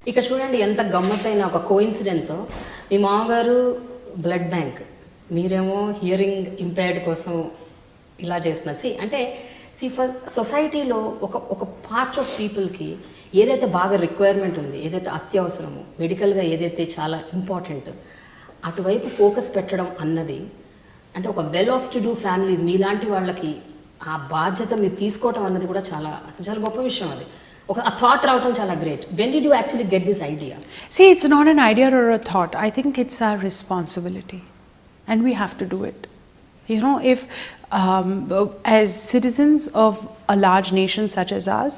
ఇక్కడ చూడండి ఎంత గమ్మత్తైన ఒక కోఇన్సిడెన్స్. మీ మామగారు బ్లడ్ బ్యాంక్, మీరేమో హియరింగ్ ఇంపైర్డ్ కోసం ఇలా చేస్తున్నారు. అంటే ఫర్ సొసైటీలో ఒక పార్ట్ ఆఫ్ పీపుల్కి ఏదైతే బాగా రిక్వైర్మెంట్ ఉంది, ఏదైతే అత్యవసరమో, మెడికల్గా ఏదైతే చాలా ఇంపార్టెంట్, అటువైపు ఫోకస్ పెట్టడం అన్నది, అంటే ఒక well off to do families మీలాంటి వాళ్ళకి ఆ బాధ్యత మీరు తీసుకోవటం అన్నది కూడా చాలా చాలా గొప్ప విషయం. అది ఒక థాట్ రావటం చాలా great. When did you actually get this idea? See, it's not an idea or a thought. I think it's our responsibility and we have to do it. You know, if as citizens of a large nation such as ours,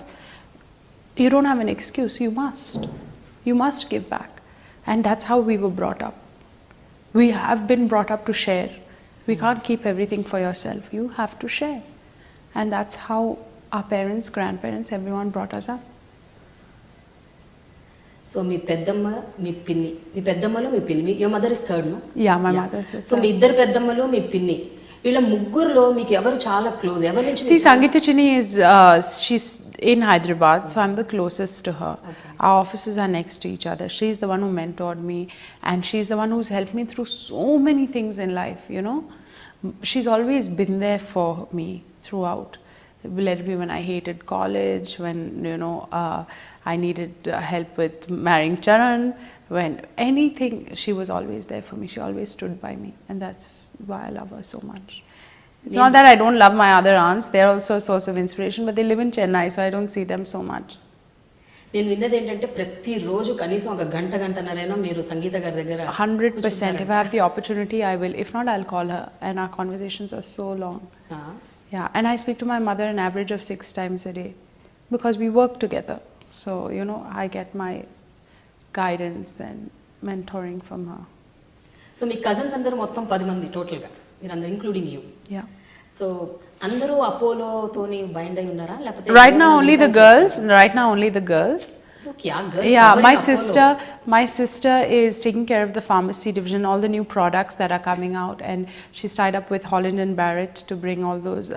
you don't have an excuse. You must give back. And that's how we were brought up. We have been brought up to share. We can't keep everything for yourself. You have to share. And that's how our parents, grandparents, everyone brought us up. So మీ పెద్దమ్మ, మీ పిన్ని, మీ పెద్దమ్మలో మీ పిన్ని, your mother is third, no? Yeah, my mother is third. So మీ ఇద్దరు పెద్దమ్మలు, మీ పిన్ని, వీళ్ళ ముగ్గురులో మీకు ఎవరు చాలా క్లోజ్? ఎవరి నుంచి? See, Sangeeta Chini is, she's in Hyderabad, so I'm the closest to her. Okay. Our offices are next to each other. She's the one who mentored me, and she's the one who's helped me through so many things in life, you know. She's always been there for me throughout. Let it be when I hated college, when, you know, I needed help with marrying Charan, when anything, she was always there for me. She always stood by me, and that's why I love her so much. It's not that I don't love my other aunts. They're also a source of inspiration, but they live in Chennai, so I don't see them so much. నేను విన్నది ఏంటంటే ప్రతిరోజు కనీసం ఒక గంటన్నరైనా మీరు సంగీత గారి దగ్గర 100%. If I have the opportunity, I will. If not, I'll call her, and our conversations are so long. Yeah, and I speak to my mother an average of 6 times a day because we work together. So, you know, I get my guidance and mentoring from her. So me cousins అందరూ మొత్తం 10 మంది టోటల్గా, మీరందరూ including you. Yeah. So అందరూ అపోలోతోని bind అయి ఉన్నారా, లేకపోతే Right now only the girls. Yeah, my sister is taking care of the pharmacy division, all the new products that are coming out, and she's tied up with Holland and Barrett to bring all those,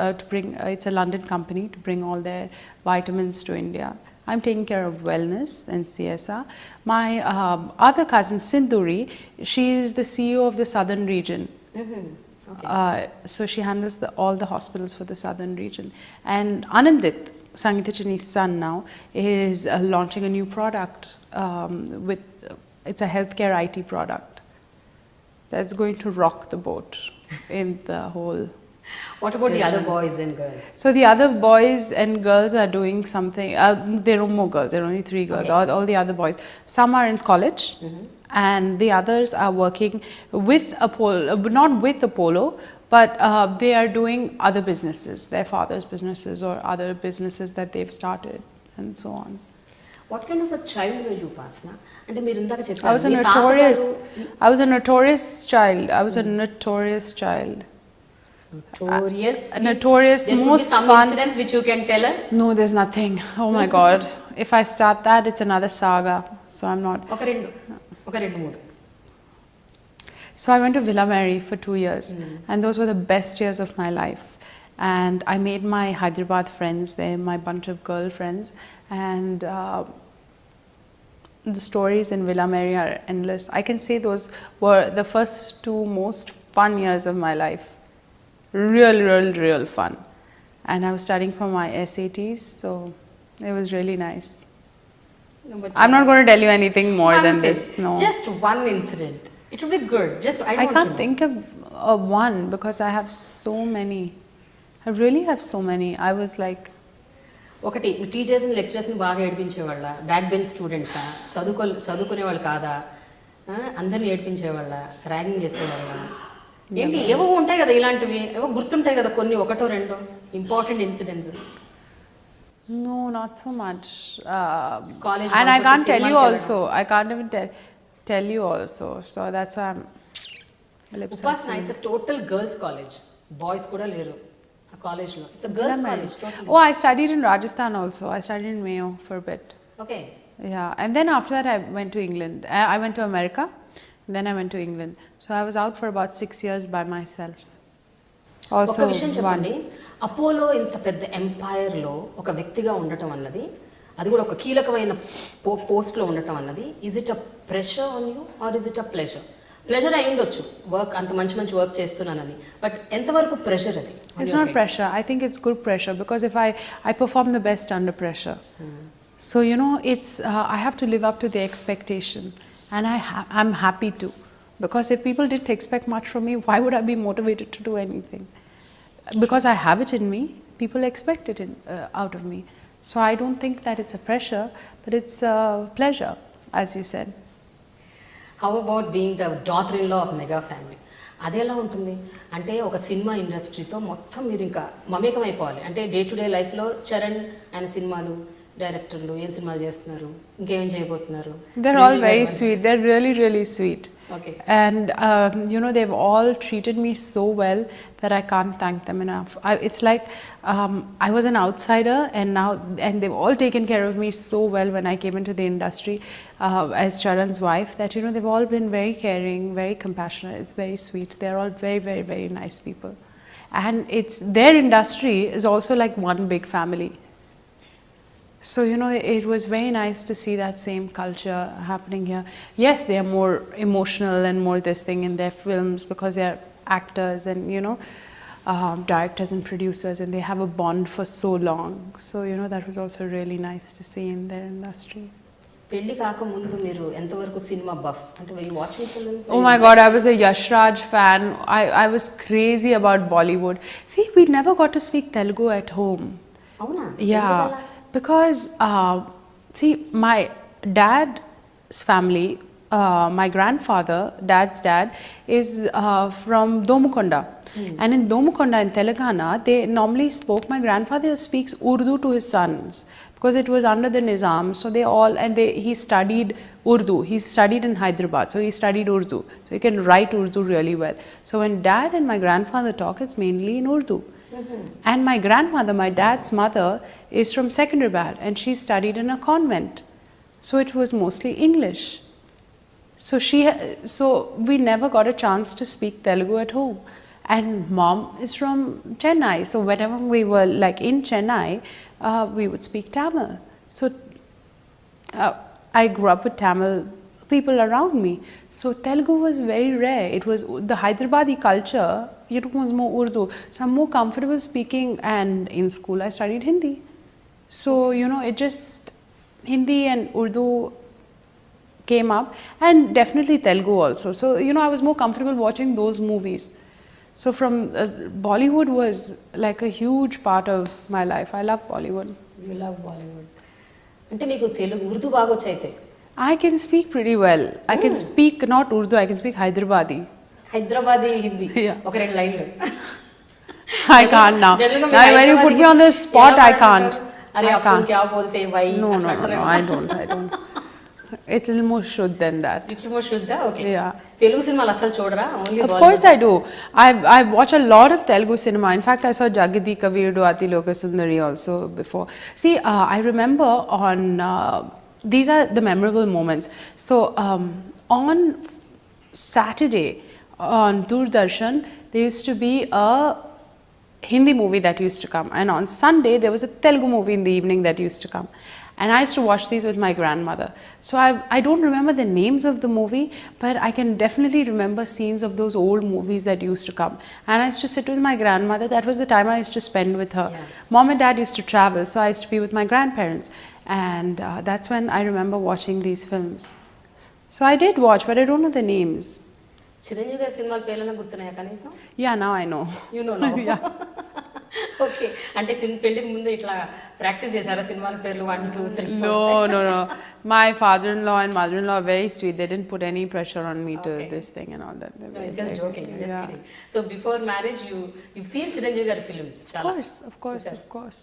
it's a London company, to bring all their vitamins to India. I'm taking care of wellness and CSR. My other cousin Sindhuri, she is the CEO of the southern region. Mm-hmm. Okay. So she handles all the hospitals for the southern region. And Anandit, Sangeeta Chini's son now, is launching a new product it's a healthcare IT product that's going to rock the boat in the whole. What about the other boys and girls? So the other boys and girls are doing something. There are more girls. There are only 3 girls. Okay. All the other boys. Some are in college, and the others are working with Apollo, not with Apollo, but they are doing other businesses, their father's businesses or other businesses that they've started, and so on. What kind of a child were you, Upasana? అంటే మీరు ఇందాక చెప్పారు I was a notorious child. Notorious, most fun. Incidents which you can tell us? No, there's nothing. Oh my God. If I start that, it's another saga. So I'm not. ఒక రెండు మూడు. So I went to Villa Mary for 2 years, and those were the best years of my life. And I made my Hyderabad friends there, my bunch of girlfriends, and the stories in Villa Mary are endless. I can say those were the first 2 most fun years of my life. Real fun. And I was studying for my SATs, so it was really nice. No, but I'm not going to tell you anything more than this. No. Just one incident. It would be good. I can't think of one because I have so many. I really have so many. I was like, ఒకటి మీ టీచర్స్ని లెక్చరర్స్ని బాగా ఏడిపించేవాళ్ళ, back bench స్టూడెంట్సా, చదువుకునేవాళ్ళు కాదా, అందరిని ఏడిపించేవాళ్ళ, ragging చేసేవాళ్ళ, ఏంటి ఏవో ఉంటాయి కదా ఇలాంటివి, ఏవో గుర్తుంటాయి కదా కొన్ని, ఒకటో రెండో important incidents? No, not so much. College, and I can't tell you also. I can't even tell you also. So that's why I'm Upasana, it's a total girls college. Boys kuda leru a college lo. It's a girls college totally. Oh, I studied in Rajasthan also. I studied in Mayo for a bit. Okay. Yeah, and then after that I went to England. I went to America, and then I went to England. So I was out for about 6 years by myself. Also, ఒక విషయం చెప్పండి, Apollo ఇంత పెద్ద ఎంపైర్లో ఒక వ్యక్తిగా ఉండటం అన్నది అది కూడా ఒక కీలకమైన పోస్ట్లో ఉండటం అన్నది, is it a pressure on you or is it a pleasure? Pleasure అయి ఉండొచ్చు, వర్క్ అంత మంచి మంచి వర్క్ చేస్తున్నానని, బట్ ఎంతవరకు ప్రెషర్ అది? It's not pressure. I think it's good pressure because if I perform the best under pressure. So you know, it's I have to live up to the expectation, and I'm happy to, because if people didn't expect much from me, why would I be motivated to do anything? Because I have it in me, people expect it out of me. So I don't think that it's a pressure, but it's a pleasure, as you said. How about being the daughter in law of mega family? అది ఎలా ఉంటుంది అంటే ఒక cinema ఇండస్ట్రీతో మొత్తం మీరు ఇంకా మమేకం అయిపోవాలి అంటే డే టు డే లైఫ్లో చరణ్ ఆయన సినిమాలు, డైరెక్టర్లు ఏం సినిమాలు చేస్తున్నారు, ఇంకేం చేయబోతున్నారు? They're all very sweet. They're really, really sweet. Okay. And you know, they've all treated me so well that I can't thank them enough. It's like I was an outsider, and they've all taken care of me so well when I came into the industry as Charan's wife. That you know, they've all been very caring, very compassionate. It's very sweet. They're all very, very, very nice people, and it's their industry is also like one big family. So you know, it was very nice to see that same culture happening here. Yes, they are more emotional and more this thing in their films because they are actors and you know, directors and producers, and they have a bond for so long. So you know, that was also really nice to see in their industry. పెళ్లి కాకముందు మీరు ఎంతవరకు cinema buff అంటే were you watching films? Oh my God, I was a Yash Raj fan. I was crazy about Bollywood. See, we never got to speak Telugu at home. అవునా? Yeah, because see, my dad's family, my grandfather, dad's dad, is from Domukonda. And in Domukonda in Telangana, they normally spoke, my grandfather speaks Urdu to his sons because it was under the Nizam. So they all, and he studied Urdu. He studied in Hyderabad, so he studied Urdu. So he can write Urdu really well. So when dad and my grandfather talk, it's mainly in Urdu. And my grandmother, my dad's mother, is from Secunderabad, and she studied in a convent. So it was mostly English. So we never got a chance to speak Telugu at home. And mom is from Chennai, so whenever we were like in Chennai, we would speak Tamil. So I grew up with Tamil people around me. So Telugu was very rare. It was the Hyderabadi culture, it was more Urdu. So I'm more comfortable speaking, and in school I studied Hindi. So you know, it just Hindi and Urdu came up, and definitely Telugu also. So you know, I was more comfortable watching those movies. So from Bollywood was like a huge part of my life. I love Bollywood. You love Bollywood. అంటే మీకు తెలుగు ఉర్దూ బాగా వచ్చైతే? I can speak pretty well. I can speak not Urdu, I can speak Hyderabadi. Hyderabadi Hindi Yeah. ఒక రెండు లైన్లు. I can't now. When you put me on the spot, I can't. అరే I అప్పుడు can't. క్యా బోల్తే why? No, I don't. It's a little more shuddh than that. ఇట్లు మో శుద్ధ. Okay. Yeah. Telugu సినిమాలు అసలు చూడరా? Only Of course I do. I watch a lot of Telugu cinema. In fact, I saw Jagadi Kavirudu Ati Lokasundari also before. See, I remember on these are the memorable moments. So on Saturday on Doordarshan, there used to be a Hindi movie that used to come, and on Sunday there was a Telugu movie in the evening that used to come. And I used to watch these with my grandmother. So I don't remember the names of the movie, but I can definitely remember scenes of those old movies that used to come. And I used to sit with my grandmother. That was the time I used to spend with her. Yeah. Mom and dad used to travel, so I used to be with my grandparents. And that's when I remember watching these films. So I did watch, but I don't know the names. Chiranjeevi గారి సినిమాల పేర్లన్నా గుర్తున్నాయా కనీసం? Yeah, now I know. You know now. Okay. అంటే పెళ్లికి ముందు ఇట్లా practice చేశారా సినిమాల పేర్లు 1 2 3? No. My father-in-law and mother-in-law are very sweet. They didn't put any pressure on me to this thing and all that. No, it's just joking. Just kidding. So before marriage, you've seen Chiranjeevi గారి films చాలా? Of course.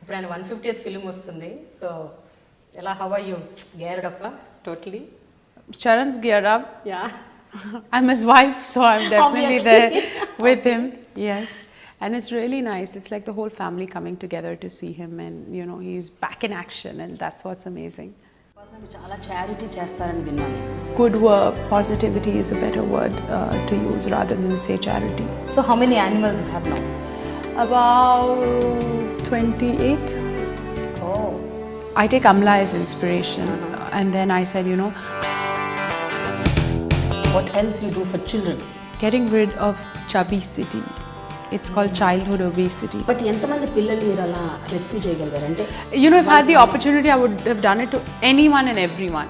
ఇప్పుడు ఆయన 150th film వస్తుంది. So ఎలా, how are you geared up totally? Charan's geared up. Yeah. I'm his wife, so I'm definitely Obviously. there with him. Yes. And it's really nice. It's like the whole family coming together to see him, and you know, he's back in action, and that's what's amazing. చాలా charity చేస్తారని విన్నాను. Good work, positivity is a better word to use rather than say charity. So how many animals you have now? About 28. Oh, I take Amla as inspiration, and then I said, you know, What else you do for children? getting rid of chubby city. It's called childhood obesity. But ఎంతమంది పిల్లలు మీరు అలా rescue చేయగలిగారు అంటే You know, if I had the opportunity, I would have done it to anyone and everyone.